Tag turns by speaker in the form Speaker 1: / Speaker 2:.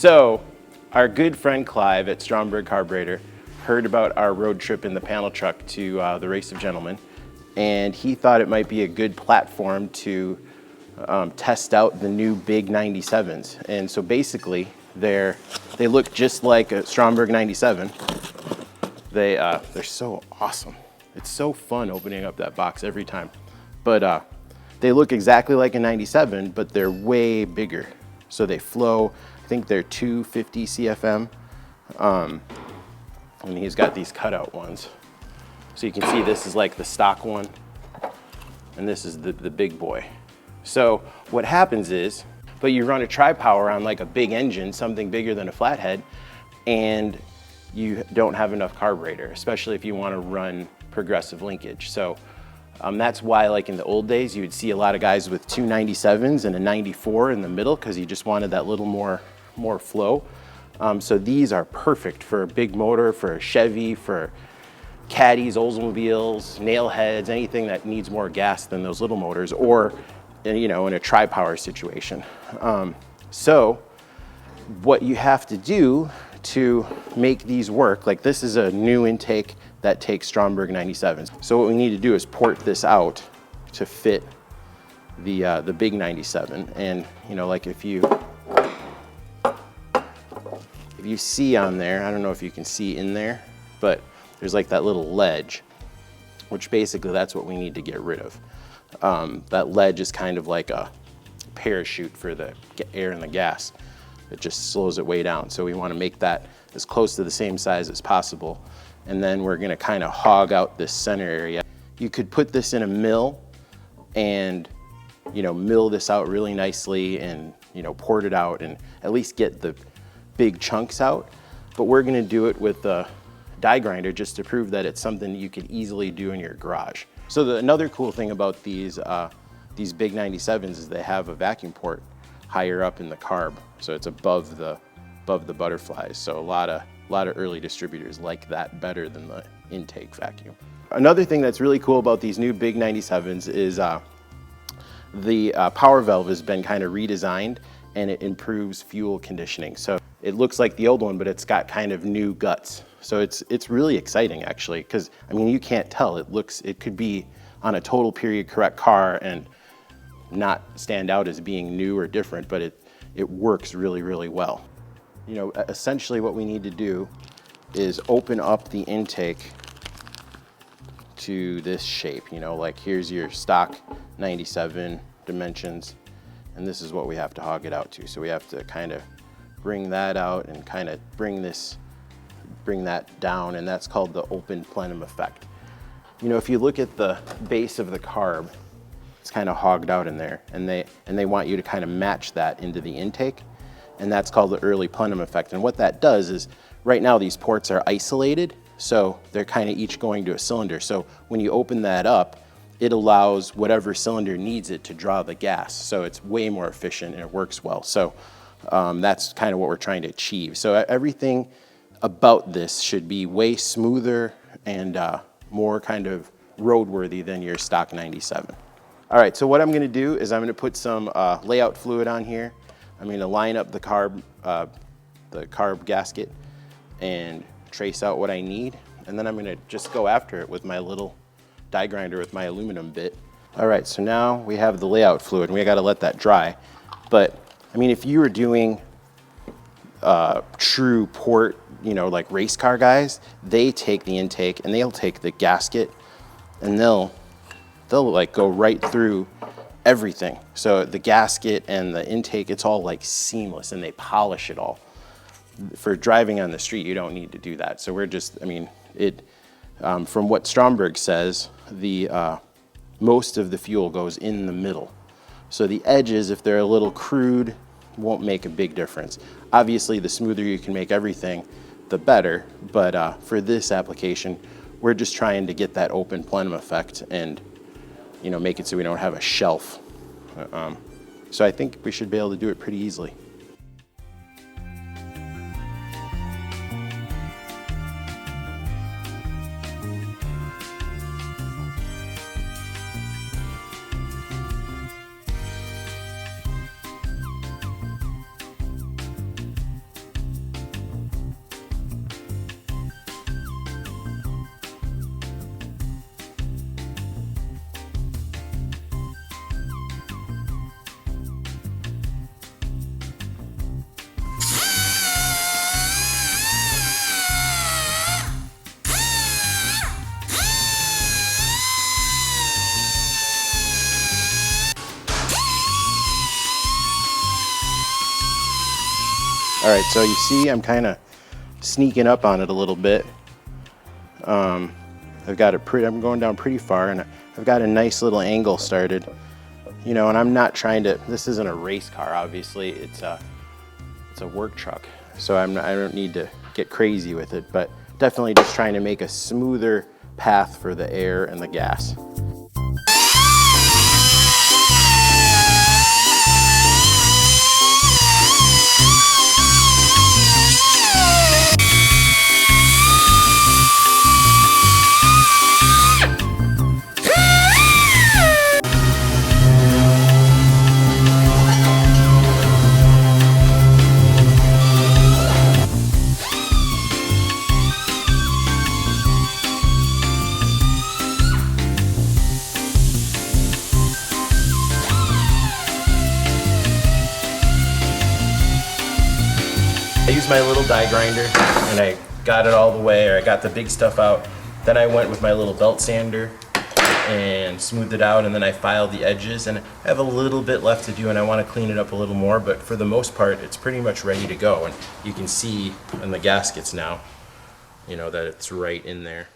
Speaker 1: So our good friend Clive at Stromberg Carburetor heard about our road trip in the panel truck to the Race of Gentlemen, and he thought it might be a good platform to test out the new BIG 97s. And so basically they look just like a Stromberg 97. They're so awesome. It's so fun opening up that box every time. But they look exactly like a 97, but they're way bigger. So they flow, I think they're 250 CFM. And he's got these cutout ones. So you can see this is like the stock one, and this is the big boy. So what happens is, but you run a tri-power on like a big engine, something bigger than a flathead, and you don't have enough carburetor, especially if you want to run progressive linkage. So that's why, like in the old days, you would see a lot of guys with two 97s and a 94 in the middle, because you just wanted that little more flow. So these are perfect for a big motor, for a Chevy, for caddies, Oldsmobiles, nailheads, anything that needs more gas than those little motors, or in a tri-power situation. So what you have to do to make these work, like this is a new intake that takes Stromberg 97s. So what we need to do is port this out to fit the big 97. And like if you see on there, I don't know if you can see in there, but there's like that little ledge, which basically that's what we need to get rid of. That ledge is kind of like a parachute for the air and the gas. It just slows it way down. So we want to make that as close to the same size as possible. And then we're going to kind of hog out this center area. You could put this in a mill and mill this out really nicely and port it out and at least get the big chunks out. But we're going to do it with a die grinder just to prove that it's something you could easily do in your garage. So another cool thing about these big 97s is they have a vacuum port higher up in the carb, so it's above the butterflies. So a lot of early distributors like that better than the intake vacuum. Another thing that's really cool about these new big 97s is the power valve has been kind of redesigned, and it improves fuel conditioning. So it looks like the old one, but it's got kind of new guts. So it's really exciting actually, because you can't tell. It could be on a total period correct car and not stand out as being new or different, but it works really, really well. Essentially what we need to do is open up the intake to this shape. Like here's your stock 97 dimensions, and this is what we have to hog it out to. So we have to kind of bring that out and kind of bring that down, and that's called the open plenum effect. If you look at the base of the carb, it's kind of hogged out in there, and they want you to kind of match that into the intake, and that's called the early plenum effect. And what that does is, right now these ports are isolated, so they're kind of each going to a cylinder. So when you open that up, it allows whatever cylinder needs it to draw the gas. So it's way more efficient and it works well. So that's kind of what we're trying to achieve. So everything about this should be way smoother and more kind of roadworthy than your stock 97. All right, so what I'm gonna do is I'm gonna put some layout fluid on here. I'm gonna line up the carb gasket and trace out what I need. And then I'm gonna just go after it with my little die grinder with my aluminum bit. All right, so now we have the layout fluid, and we gotta let that dry. But if you were doing true port, like race car guys, they take the intake and they'll take the gasket and they'll like go right through everything. So the gasket and the intake, it's all like seamless, and they polish it all. For driving on the street, you don't need to do that. So we're just, from what Stromberg says, most of the fuel goes in the middle. So the edges, if they're a little crude, won't make a big difference. Obviously, the smoother you can make everything, the better. But for this application, we're just trying to get that open plenum effect and make it so we don't have a shelf. So I think we should be able to do it pretty easily. All right, so you see I'm kind of sneaking up on it a little bit. I've got it I'm going down pretty far, and I've got a nice little angle started. You know, and I'm not trying to, this isn't a race car, obviously. It's a work truck. So I don't need to get crazy with it, but definitely just trying to make a smoother path for the air and the gas. I used my little die grinder and I got it all the way, or I got the big stuff out. Then I went with my little belt sander and smoothed it out, and then I filed the edges, and I have a little bit left to do and I want to clean it up a little more, but for the most part it's pretty much ready to go. And you can see in the gaskets now, you know, that it's right in there.